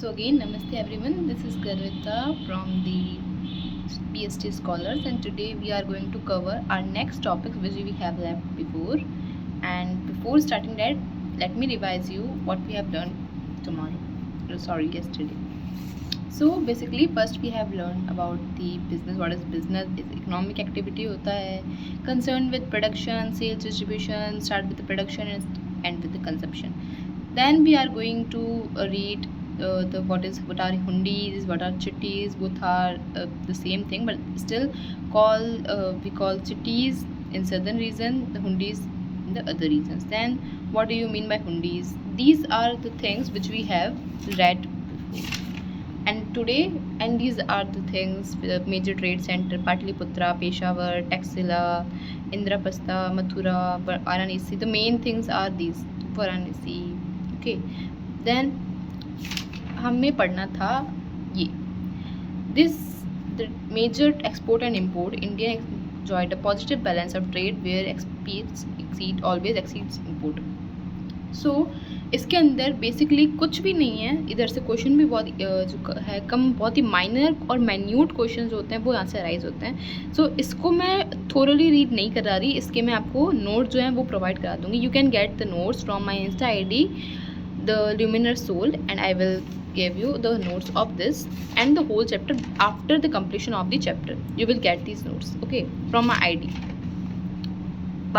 So again, Namaste everyone. This is Garvita from the PST Scholars, and today we are going to cover our next topic which we have left before. And before starting that, let me revise you what we have learned yesterday. So basically, first we have learned about the business. What is business? Is economic activity होता है concerned with production, sales, distribution. Start with the production and end with the consumption. Then we are going to read what are hundis, what are chittis. Both are the same thing, but still we call chittis in southern region, the hundis in the other regions. Then what do you mean by hundis? These are the things which we have read before. And today, and these are the things: major trade center Patliputra, Peshawar, Taxila, Indraprastha, Mathura, Varanasi. The main things are these: Varanasi. Okay. Then हमें पढ़ना था ये the major export and import. India enjoyed a positive balance of trade where exports always exceeds import. So इसके अंदर basically कुछ भी नहीं है. इधर से क्वेश्चन भी बहुत जो है कम, बहुत ही माइनर और माइन्यूट क्वेश्चन जो होते हैं वो यहाँ से अराइज होते हैं. सो इसको मैं थोरली रीड नहीं करा रही, इसके मैं आपको नोट जो है वो प्रोवाइड करा दूँगी. You can get the notes from my Insta ID, the luminous soul, and I will give you the notes of this and the whole chapter. After the completion of the chapter you will get these notes, okay, from my ID.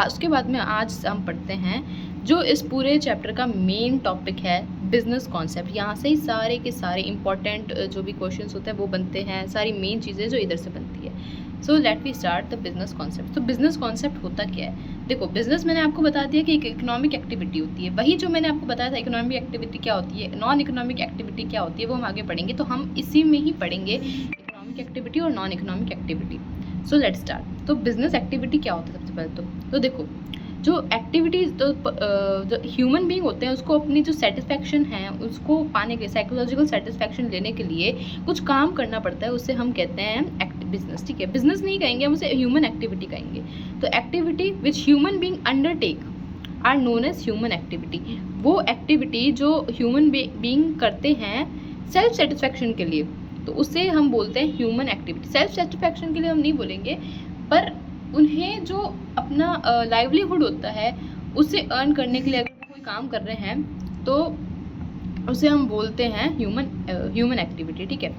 उसके बाद में आज हम पढ़ते हैं जो इस पूरे चैप्टर का मेन टॉपिक है, बिजनेस कॉन्सेप्ट. यहाँ से ही सारे के सारे इंपॉर्टेंट जो भी क्वेश्चंस होते हैं वो बनते हैं, सारी मेन चीज़ें जो इधर से बनती है. So let we start the business concept. तो बिजनेस कॉन्सेप्ट होता क्या है? देखो, बिजनेस मैंने आपको बता दिया कि एक इकोनॉमिक एक्टिविटी होती है. वही जो मैंने आपको बताया था इकोनॉमिक एक्टिविटी क्या होती है, नॉन इकोनॉमिक एक्टिविटी क्या होती है, वो हम आगे पढ़ेंगे. तो हम इसी में ही पढ़ेंगे इकोनॉमिक एक्टिविटी और non economic activity. So let start. तो बिजनेस एक्टिविटी क्या होता है सबसे पहले तो देखो, जो एक्टिविटीज़ जो ह्यूमन बीइंग होते हैं उसको अपनी जो सेटिस्फैक्शन है उसको पाने के, साइकोलॉजिकल सेटिस्फैक्शन लेने के लिए कुछ काम करना पड़ता है. उससे हम कहते हैं बिजनेस. ठीक है, बिजनेस नहीं कहेंगे हम, उसे ह्यूमन एक्टिविटी कहेंगे. तो activity which human being undertake are known as human activity. वो एक्टिविटी जो ह्यूमन बीइंग करते हैं सेल्फ सेटिस्फैक्शन के लिए, तो उसे हम बोलते हैं ह्यूमन एक्टिविटी. सेल्फ सेटिस्फैक्शन के लिए हम नहीं बोलेंगे, पर उन्हें जो अपना लाइवलीहुड होता है उसे अर्न करने के लिए अगर कोई काम कर रहे हैं तो उसे हम बोलते हैं ह्यूमन एक्टिविटी. ठीक है,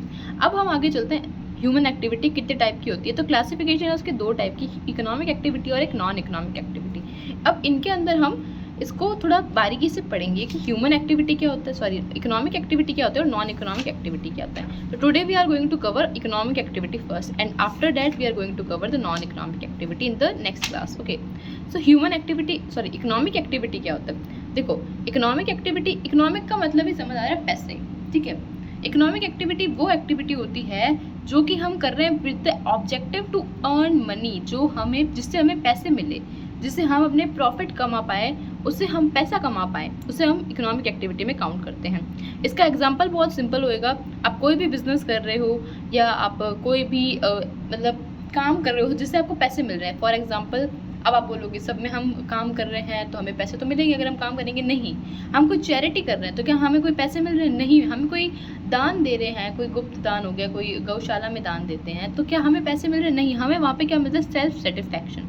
अब हम आगे चलते हैं. ह्यूमन एक्टिविटी कितने टाइप की होती है? तो क्लासिफिकेशन है उसके दो टाइप की, इकोनॉमिक एक्टिविटी और एक नॉन इकोनॉमिक एक्टिविटी. अब इनके अंदर हम इसको थोड़ा बारीकी से पढ़ेंगे कि ह्यूमन एक्टिविटी क्या होता है, सॉरी इकोनॉमिक एक्टिविटी क्या होता है और नॉन इकोनॉमिक एक्टिविटी क्या होता है. तो today we are going to cover economic activity first and after that we are going to cover the non economic activity in the next class. Okay, so economic activity क्या होता है? देखो, economic activity, economic का मतलब ही समझ आ रहा है पैसे. ठीक है, इकोनॉमिक एक्टिविटी वो एक्टिविटी होती है जो कि हम कर रहे हैं with the objective to earn money, जो हमें, जिससे हमें पैसे मिले, जिससे हम अपने प्रॉफिट कमा पाए, उससे हम पैसा कमा पाए, उसे हम इकोनॉमिक एक्टिविटी में काउंट करते हैं. इसका एग्जांपल बहुत सिंपल होएगा. आप कोई भी बिजनेस कर रहे हो या आप कोई भी मतलब काम कर रहे हो जिससे आपको पैसे मिल रहे हैं. फॉर एग्जांपल, अब आप बोलोगे सब में हम काम कर रहे हैं तो हमें पैसे तो मिलेंगे अगर हम काम करेंगे. नहीं, हम कोई चैरिटी कर रहे हैं तो क्या हमें कोई पैसे मिल रहे हैं? नहीं. हम कोई दान दे रहे हैं, कोई गुप्त दान हो गया, कोई गौशाला में दान देते हैं, तो क्या हमें पैसे मिल रहे हैं? नहीं. हमें वहाँ पे क्या मिलता है? Self satisfaction.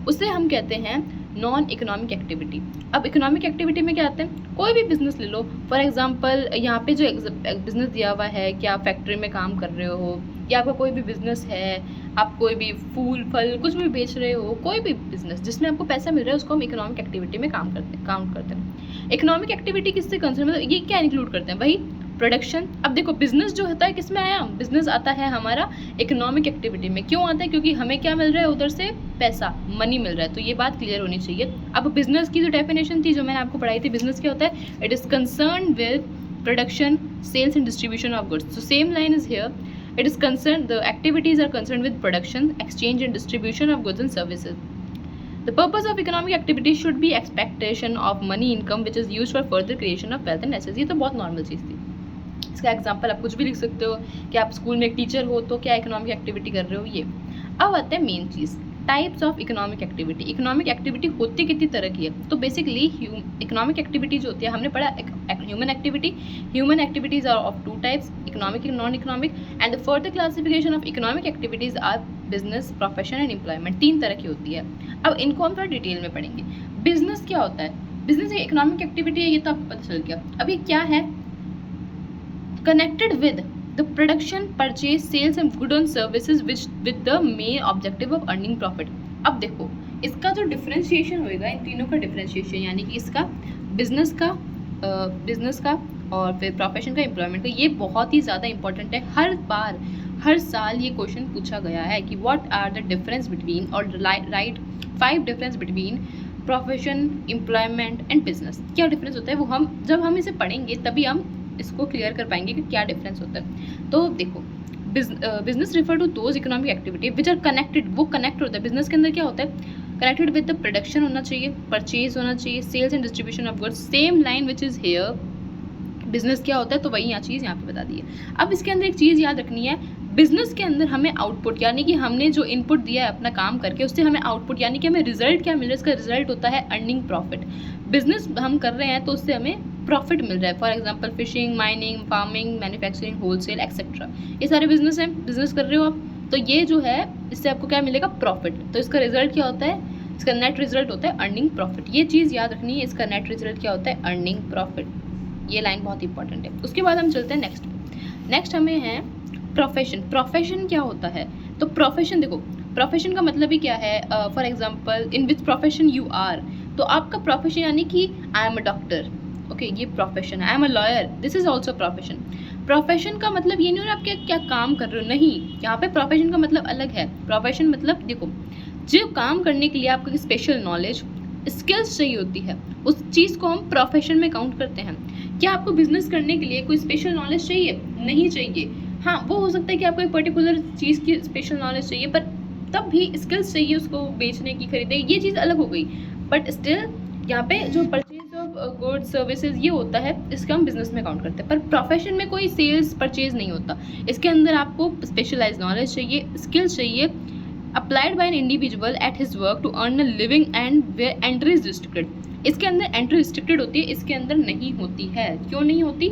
उसे हम कहते हैं नॉन इकोनॉमिक एक्टिविटी. अब इकोनॉमिक एक्टिविटी में क्या आते हैं? कोई भी बिजनेस ले लो. फॉर एग्जांपल, यहाँ पे जो बिजनेस दिया हुआ है कि आप फैक्ट्री में काम कर रहे हो या आपका कोई भी बिजनेस है, आप कोई भी फूल फल कुछ भी बेच रहे हो, कोई भी बिजनेस जिसमें आपको पैसा मिल रहा है उसको हम इकोनॉमिक एक्टिविटी में काउंट करते हैं. इकोनॉमिक एक्टिविटी किससे कंसर्न, मतलब ये क्या इंक्लूड करते हैं? वही प्रोडक्शन. अब देखो, बिजनेस जो होता है किस में आया? बिजनेस आता है हमारा इकोनॉमिक एक्टिविटी में. क्यों आता है? क्योंकि हमें क्या मिल रहा है? उधर से पैसा, मनी मिल रहा है. तो ये बात क्लियर होनी चाहिए. अब बिजनेस की जो डेफिनेशन थी जो मैंने आपको पढ़ाई थी, बिजनेस क्या होता है? It is concern with production, sales and distribution of goods. So same line is here. It is concerned, the activities are concerned with production, exchange and distribution of goods and services. The purpose of economic activity should be expectation of money income which is used for further creation of wealth and assets. ये तो बहुत normal चीज़ थी. इसका example आप कुछ भी लिख सकते हो कि आप स्कूल में एक टीचर हो तो क्या इकोनॉमिक एक्टिविटी कर रहे हो. ये अब आते हैं main cheese, types of economic activity. Economic activity होती कितनी तरह की है? तो बेसिकली इकोनॉमिक एक्टिविटी जो होती है, हमने पढ़ा human activity. Human activities are of two types, economic and non economic, and the further classification of economic activities are business, profession and employment. 3 तरह की होती है। अब इनको हम थोड़ा डिटेल में पढ़ेंगे। बिजनेस क्या होता है? बिजनेस एक इकोनॉमिक एक्टिविटी है, ये तो आपको पता चल गया। अब ये क्या है? Connected with the production, purchase, sales and goods and services which with the main objective of earning profit। अब देखो इसका जो डिफरेंशिएशन होएगा, इन तीनों का डिफरेंशिएशन, यानी कि इसका बिजनेस का और फिर प्रोफेशन का, एम्प्लॉयमेंट का, ये बहुत ही ज़्यादा इंपॉर्टेंट है। हर साल ये क्वेश्चन पूछा गया है कि what are the difference between, और right 5 difference between profession, employment and business. क्या डिफरेंस होता है वो जब हम इसे पढ़ेंगे तभी हम इसको क्लियर कर पाएंगे कि क्या डिफरेंस होता है। तो देखो, business refer to those economic activity which are connected, वो कनेक्ट होता है। बिजनेस के अंदर क्या होता है? कनेक्टेड विद द प्रोडक्शन होना चाहिए, परचेज होना चाहिए, sales and distribution of goods, same line which is here. Business क्या होता है, तो वही चीज़ यहाँ पे बता दी है। अब इसके अंदर एक चीज़ याद रखनी है, बिजनेस के अंदर हमें आउटपुट, यानी कि हमने जो इनपुट दिया है अपना काम करके, उससे हमें आउटपुट, यानी कि हमें रिजल्ट क्या मिल रहा है, इसका रिजल्ट होता है अर्निंग प्रॉफिट। बिजनेस हम कर रहे हैं तो उससे हमें प्रॉफिट मिल रहा है। For example fishing, mining, farming, manufacturing, wholesale etcetera, ये सारे बिजनेस हैं। बिजनेस कर रहे हो आप, तो ये जो है इससे आपको क्या मिलेगा? प्रॉफिट। तो इसका रिजल्ट क्या होता है? इसका नेट रिजल्ट होता है अर्निंग प्रॉफिट। ये चीज़ याद रखनी है, इसका नेट रिजल्ट क्या होता है? Earning profit. ये लाइन बहुत इंपॉर्टेंट है। उसके बाद हम चलते हैं नेक्स्ट हमें है प्रोफेशन। प्रोफेशन क्या होता है? तो प्रोफेशन, देखो प्रोफेशन का मतलब ही क्या है? For example in which profession you are, तो आपका प्रोफेशन यानी कि I am a doctor, okay, ये प्रोफेशन है। I am a lawyer, this is also profession. Profession का मतलब ये नहीं हो रहा आप क्या काम कर रहे हो, नहीं, यहाँ पे प्रोफेशन का मतलब अलग है। प्रोफेशन मतलब देखो, जो काम करने के लिए आपको स्पेशल नॉलेज, स्किल्स चाहिए होती है, उस चीज़ को हम प्रोफेशन में काउंट करते हैं। क्या आपको बिजनेस करने के लिए कोई स्पेशल नॉलेज चाहिए? नहीं चाहिए। हाँ, वो हो सकता है कि आपको एक पर्टिकुलर चीज़ की स्पेशल नॉलेज चाहिए, पर तब भी स्किल्स चाहिए उसको बेचने की, खरीदने, ये चीज़ अलग हो गई। बट स्टिल यहाँ पे जो परचेज ऑफ गुड्स सर्विसेज ये होता है, इसका हम बिजनेस में काउंट करते हैं। पर प्रोफेशन में कोई सेल्स परचेज नहीं होता। इसके अंदर आपको स्पेशलाइज नॉलेज चाहिए, स्किल्स चाहिए, applied by an individual at his work to earn a living and where entry is restricted. इसके अंदर एंट्री रिस्ट्रिक्टेड होती है, इसके अंदर नहीं होती है। क्यों नहीं होती?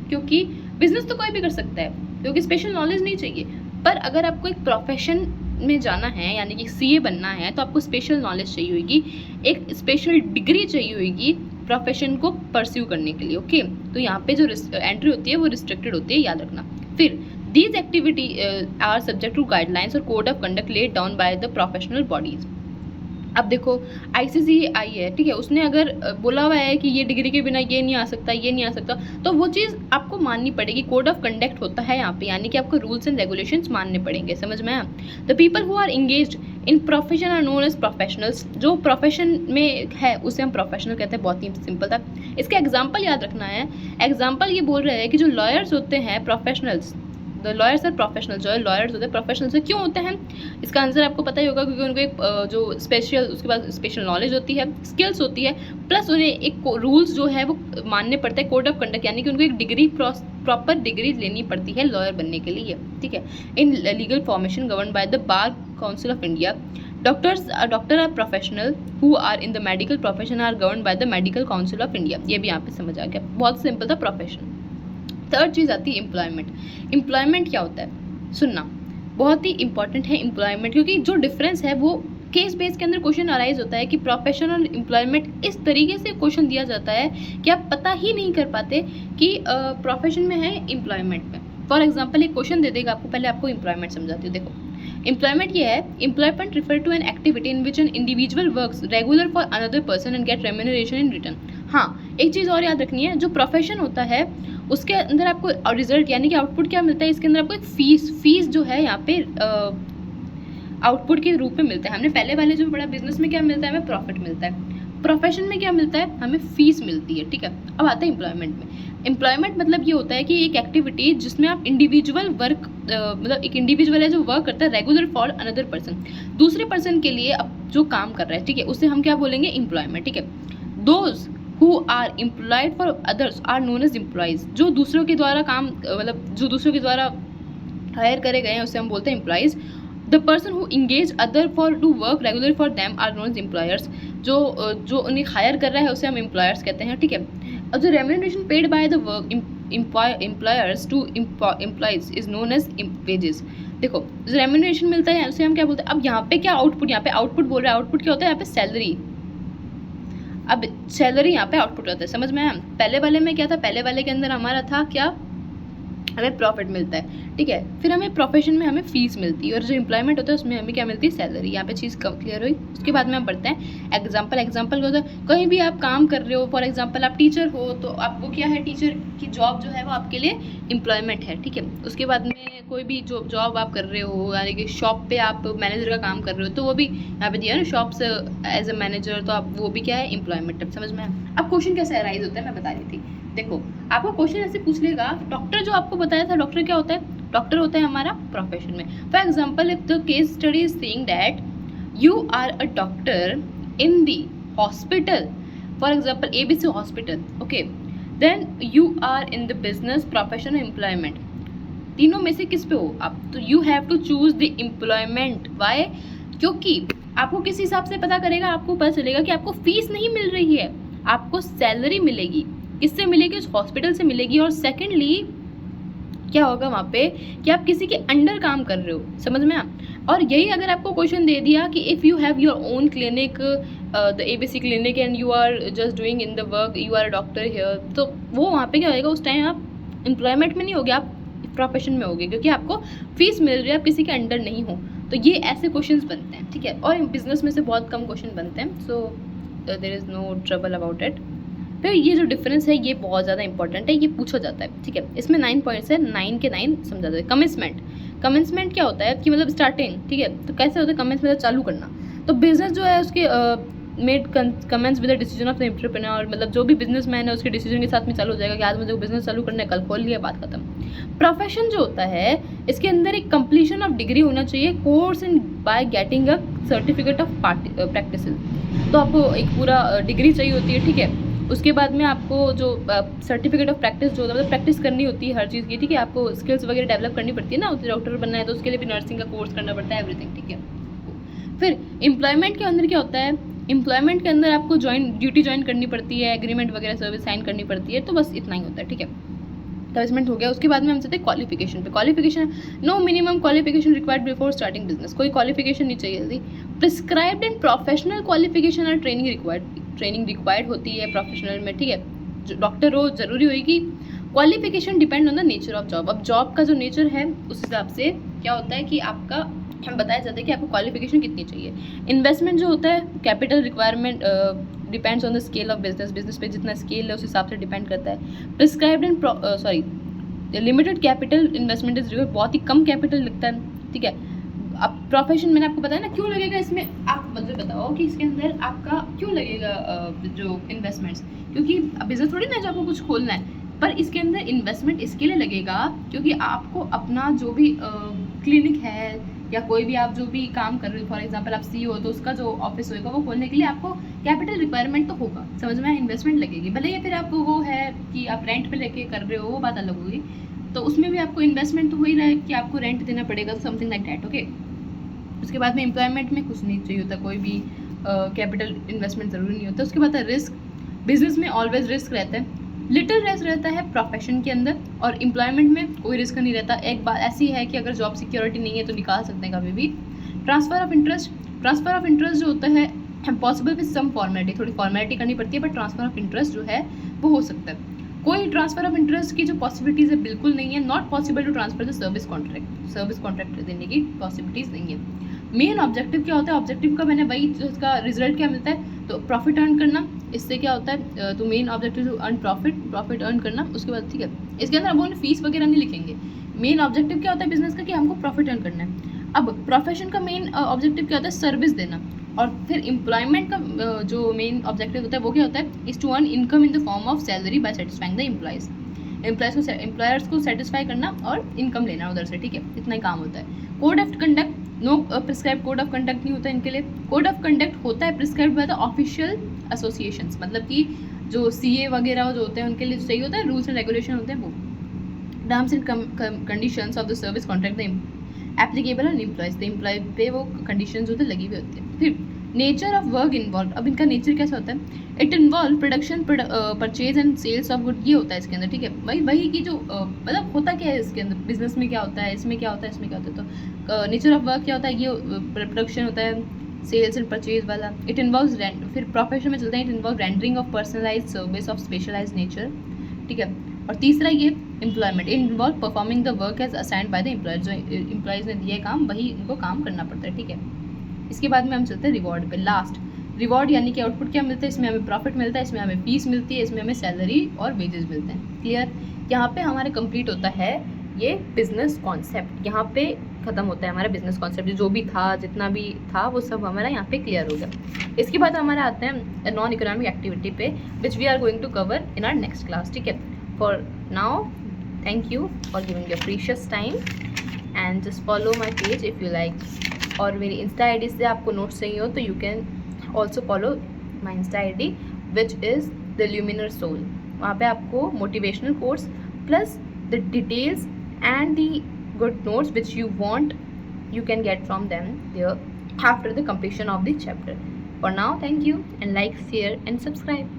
क्योंकि बिजनेस तो कोई भी कर सकता है, क्योंकि स्पेशल नॉलेज नहीं चाहिए। पर अगर आपको एक प्रोफेशन में जाना है, यानी कि सीए बनना है, तो आपको स्पेशल नॉलेज चाहिए होगी, एक स्पेशल डिग्री चाहिए होगी प्रोफेशन को परस्यू करने के लिए, ओके। तो यहाँ पे जो एंट्री होती है वो रिस्ट्रिक्टेड होती है, याद रखना। फिर these activity are subject to guidelines और code of conduct laid down by the professional bodies. अब देखो ICCI है, ठीक है, उसने अगर बोला हुआ है कि ये डिग्री के बिना ये नहीं आ सकता, ये नहीं आ सकता, तो वो चीज़ आपको माननी पड़ेगी। कोड ऑफ कंडक्ट होता है यहाँ पे, यानी कि आपको रूल्स एंड रेगुलेशंस मानने पड़ेंगे, समझ में आया? The people who are engaged in profession are known as professionals. जो प्रोफेशन में है उसे हम प्रोफेशनल कहते हैं। बहुत ही सिंपल था। इसका एग्जाम्पल याद रखना है। एग्जाम्पल ये बोल रहे हैं कि जो लॉयर्स होते हैं professionals, the lawyers are professional, जो लॉयर्स होते हैं प्रोफेशनल से क्यों होते हैं? इसका आंसर आपको पता ही होगा, क्योंकि उनको एक जो स्पेशल, उसके बाद स्पेशल नॉलेज होती है, स्किल्स होती है, प्लस उन्हें एक रूल्स जो है वो मानने पड़ते हैं, कोड ऑफ कंडक्ट, यानी कि उनको एक डिग्री, प्रॉपर डिग्री लेनी पड़ती है लॉयर बनने के लिए, ठीक है। In legal formation govern by the bar council of India. Doctor are professional who are in the medical profession are govern by the medical council of India. ये भी यहाँ पे समझ आ गया, बहुत सिंपल था प्रोफेशन। थर्ड चीज़ आती है एम्प्लॉयमेंट। एम्प्लॉयमेंट क्या होता है? सुनना, बहुत ही इंपॉर्टेंट है एम्प्लॉयमेंट, क्योंकि जो डिफरेंस है वो केस बेस के अंदर क्वेश्चन अराइज होता है कि प्रोफेशन और एम्प्लॉयमेंट इस तरीके से क्वेश्चन दिया जाता है कि आप पता ही नहीं कर पाते कि प्रोफेशन में है एम्प्लॉयमेंट में। फॉर एग्जाम्पल एक क्वेश्चन दे देगा आपको, पहले आपको एम्प्लॉयमेंट समझाती हूँ। देखो एम्प्लॉयमेंट ये है, employment refer to an activity in which an individual works regular for another person and get remuneration in return. हाँ, एक चीज़ और याद रखनी है, जो प्रोफेशन होता है उसके अंदर आपको रिजल्ट, यानी कि आउटपुट क्या मिलता है, इसके अंदर आपको एक फीस जो है यहाँ पे आउटपुट के रूप में मिलता है। हमने पहले वाले जो बड़ा बिजनेस में क्या मिलता है, हमें प्रॉफिट मिलता है। प्रोफेशन में क्या मिलता है, हमें फीस मिलती है, ठीक है। अब आता है एम्प्लॉयमेंट में। एम्प्लॉयमेंट मतलब ये होता है कि एक एक्टिविटी जिसमें आप इंडिविजुअल वर्क, मतलब एक इंडिविजुअल है जो वर्क करता है रेगुलर फॉर अनदर पर्सन, दूसरे पर्सन के लिए अब जो काम कर रहा है, ठीक है, उसे हम क्या बोलेंगे, एम्प्लॉयमेंट, ठीक है। Those who are employed for others are known as employees। जो दूसरों के द्वारा काम, मतलब जो दूसरों के द्वारा हायर करे गए हैं उसे हम बोलते हैं employees. The person who engage other for to work regular for them are known as employers, जो उन्हें हायर कर रहा है उसे हम एम्प्लॉयर्स कहते हैं, ठीक है। और जो remuneration paid by the work employers to employees is known as wages. देखो जो रेम्यूनरेशन मिलता है उसे हम क्या बोलते हैं। अब यहाँ पे क्या आउटपुट, यहाँ पे आउटपुट बोल रहा है, आउटपुट क्या होता है यहाँ पे सैलरी। अब सैलरी यहाँ पे आउटपुट होता है, समझ में आया। पहले वाले में क्या था, पहले वाले के अंदर हमारा था क्या, हमें प्रॉफिट मिलता है, ठीक है। फिर हमें प्रोफेशन में हमें फीस मिलती है, और जो एम्प्लॉयमेंट होता है उसमें हमें क्या मिलती है, सैलरी। यहाँ पे चीज़ क्लियर हुई। उसके बाद में हम पढ़ते हैं एग्जाम्पल। एग्जाम्पल क्या होता है, कहीं भी आप काम कर रहे हो, फॉर एग्जाम्पल आप टीचर हो, तो आपको क्या है, टीचर की जॉब जो है वो आपके लिए एम्प्लॉयमेंट है, ठीक है। उसके बाद में कोई भी जो जॉब आप कर रहे हो, यानी कि शॉप पे आप मैनेजर का काम कर रहे हो, तो वो भी यहाँ पे दिया है ना, शॉप से एज अ मैनेजर, तो आप वो भी क्या है, एम्प्लॉयमेंट। अब समझ में आया। अब क्वेश्चन कैसे अराइज होता है मैं बता रही थी। देखो आपको क्वेश्चन ऐसे पूछ लेगा, डॉक्टर जो आपको बताया था, डॉक्टर क्या होता है, डॉक्टर होता है हमारा प्रोफेशन में। For example if the case study is saying that you are a doctor in the hospital, for example ABC hospital, okay, then you are in the business, profession, employment, तीनों में से किस पे हो आप, तो you have to choose the employment. Why, क्योंकि आपको किस हिसाब से पता करेगा, आपको पता चलेगा कि आपको फीस नहीं मिल रही है, आपको सैलरी मिलेगी। किससे मिलेगी, उस हॉस्पिटल से मिलेगी। और सेकेंडली क्या होगा वहाँ पे कि आप किसी के अंडर काम कर रहे हो, समझ में आ। और यही अगर आपको क्वेश्चन दे दिया कि if you have your own clinic, the ABC clinic, and you are just doing in the work, you are a doctor here, तो वो वहाँ पे क्या होएगा, उस टाइम आप एम्प्लॉयमेंट में नहीं होगे, आप प्रोफेशन में होगे, क्योंकि आपको फीस मिल रही है, आप किसी के अंडर नहीं हो। तो ये ऐसे क्वेश्चंस बनते हैं, ठीक है। और बिजनेस में से बहुत कम क्वेश्चन बनते हैं, so there is no trouble about it. फिर ये जो डिफरेंस है ये बहुत ज़्यादा इंपॉर्टेंट है, ये पूछा जाता है, ठीक है। इसमें 9 पॉइंट्स है, 9 के 9 समझा जाता है। कमेंसमेंट, कमेंसमेंट क्या होता है कि मतलब स्टार्टिंग, ठीक है। तो कैसे होता है कमेंस, मतलब चालू करना। तो बिजनेस जो है उसके made commence with the decision of the entrepreneur, मतलब जो भी बिजनेसमैन है उसके डिसीजन के साथ में चालू हो जाएगा कि आज मुझे बिजनेस चालू करना है, कल खोल लिया, बात खत्म। प्रोफेशन जो होता है इसके अंदर एक कंप्लीशन ऑफ डिग्री होना चाहिए, course in by getting a certificate of practice. तो आपको एक पूरा डिग्री चाहिए होती है, ठीक है। उसके बाद में आपको जो सर्टिफिकेट ऑफ प्रैक्टिस जो होता है, मतलब प्रैक्टिस करनी होती है हर चीज़ की, ठीक है। आपको स्किल्स वगैरह डेवलप करनी पड़ती है ना, डॉक्टर बनना है तो उसके लिए भी नर्सिंग का कोर्स करना पड़ता है, एवरीथिंग, ठीक है। फिर एम्प्लॉयमेंट के अंदर क्या होता है, एम्प्लॉयमेंट के अंदर आपको ड्यूटी ज्वाइन करनी पड़ती है, एग्रीमेंट वगैरह सर्विस साइन करनी पड़ती है, तो बस इतना ही होता है, ठीक है। प्लेसमेंट हो गया। उसके बाद में हम चलते हैं क्वालिफिकेशन पे। Qualification, no minimum qualification required before starting business, कोई क्वालिफिकेशन नहीं चाहिए जल्दी। प्रिस्क्राइब्ड एंड प्रोफेशनल क्वालिफिकेशन और ट्रेनिंग रिक्वायर्ड होती है प्रोफेशनल में, ठीक है। जो डॉक्टर हो जरूरी होगी। Qualification depend on the nature of job, अब जॉब का जो नेचर है उस हिसाब से क्या होता है कि आपका हम बताया जाता है कि आपको क्वालिफिकेशन कितनी चाहिए। इन्वेस्टमेंट जो होता है, capital requirement depends on the scale of business, business पे जितना स्केल है उस हिसाब से डिपेंड करता है। Prescribed and limited capital investment is required, बहुत ही कम कैपिटल लगता है, ठीक है। अब प्रोफेशन मैंने आपको बताया ना क्यों लगेगा इसमें, आप मुझे बताओ कि इसके अंदर आपका क्यों लगेगा जो इन्वेस्टमेंट्स, क्योंकि बिजनेस थोड़ी ना जो आपको कुछ खोलना है, पर इसके अंदर इन्वेस्टमेंट इसके लिए लगेगा क्योंकि आपको अपना जो भी क्लिनिक है या कोई भी आप जो भी काम कर रहे हो, फॉर एग्जांपल आप CEO हो तो उसका जो ऑफिस होगा वो खोलने के लिए आपको कैपिटल रिक्वायरमेंट तो होगा, समझ में, इन्वेस्टमेंट लगेगी। भले ही फिर आप वो है कि आप रेंट पे लेके कर रहे हो वो बात अलग होगी, तो उसमें भी आपको इन्वेस्टमेंट तो हो ही रहा है कि आपको रेंट देना पड़ेगा, तो समथिंग लाइक दैट, ओके। उसके बाद में एम्प्लॉयमेंट में कुछ नहीं चाहिए होता, कोई भी कैपिटल इन्वेस्टमेंट ज़रूरी नहीं होता। उसके बाद है रिस्क, बिजनेस में ऑलवेज रिस्क रहता है, लिटिल रिस्क रहता है प्रोफेशन के अंदर, और एम्प्लॉयमेंट में कोई रिस्क नहीं रहता। एक बात ऐसी है कि अगर जॉब सिक्योरिटी नहीं है तो निकाल सकते हैं कभी भी। ट्रांसफ़र ऑफ इंटरेस्ट जो होता है पॉसिबल विद सम फॉर्मेलिटी, थोड़ी फॉर्मेलिटी करनी पड़ती है, बट ट्रांसफ़र ऑफ इंटरेस्ट जो है वो हो सकता है। कोई ट्रांसफ़र ऑफ इंटरेस्ट की जो पॉसिबिलिटीज़ है बिल्कुल नहीं है, not possible to transfer the service contract देने की पॉसिबिलिटीज़ नहीं है। मेन ऑब्जेक्टिव क्या होता है, ऑब्जेक्टिव का मैंने वही उसका रिजल्ट क्या मिलता है, तो प्रॉफिट अर्न करना, इससे क्या होता है, तो main objective to earn profit earn करना। उसके बाद ठीक है, इसके अंदर अब फीस वगैरह नहीं लिखेंगे, मेन ऑब्जेक्टिव क्या होता है बिजनेस का कि हमको प्रॉफिट अर्न करना है। अब प्रोफेशन का मेन ऑब्जेक्टिव क्या होता है, सर्विस देना। और फिर एम्प्लॉयमेंट का जो मेन ऑब्जेक्टिव होता है वो क्या होता है, is to earn income in the form of salary by satisfying the employers को सेटिस्फाई करना और इनकम लेना उधर से, ठीक है, इतना ही काम होता है। Code of conduct, no prescribe code of conduct नहीं होता इनके लिए। कोड ऑफ कंडक्ट होता है prescribe by the official associations, मतलब कि जो CA वगैरह जो होते हैं उनके लिए सही होता है, रूल्स एंड रेगुलेशन होते हैं वो। Terms and conditions of the service contract, the applicable on employees, तो एम्प्लॉय पे वो कंडीशन होते लगी हुई होती है। फिर नेचर ऑफ वर्क इन्वॉल्व, अब इनका नेचर कैसा होता है, it involve production, purchase and sales of good, ये होता है इसके अंदर, ठीक है। वही की जो मतलब होता क्या है इसके अंदर, बिजनेस में क्या होता है, इसमें क्या होता है, इसमें क्या होता है। तो नेचर ऑफ वर्क क्या होता है, ये प्रोडक्शन होता है, सेल्स एंड परचेज वाला। इट इन्वॉल्व रेंट, फिर प्रोफेशन में चलते हैं, it involve rendering of personalize service of specialize nature, ठीक है। और तीसरा ये employment, involve performing the work as assigned by the employer, जो एम्प्लॉयज़ ने दिए काम वही इनको काम करना पड़ता है, ठीक है। इसके बाद में हम चलते हैं रिवॉर्ड पे, लास्ट रिवॉर्ड यानी कि आउटपुट क्या मिलता है, इसमें हमें प्रॉफिट मिलता है, इसमें हमें फीस मिलती है, इसमें हमें सैलरी और वेजेस मिलते हैं। क्लियर, यहाँ पे हमारे कंप्लीट होता है ये बिजनेस कॉन्सेप्ट, यहाँ पे ख़त्म होता है हमारा बिजनेस कॉन्सेप्ट, जो भी था, जितना भी था वो सब हमारा यहाँ पे क्लियर हो गया। इसके बाद हमारा आते हैं नॉन इकोनॉमिक एक्टिविटी पे, which we are going to cover in our next class, ठीक है। For now thank you for giving your precious time and just follow my page if you like. और मेरी इंस्टा आई से आपको notes चाहिए हो तो you can also follow my insta I which is the luminar soul. वहाँ पे आपको motivational course plus the details and the good notes which you want, you can get from them there after the completion of the chapter. For now, thank you and like, share and subscribe.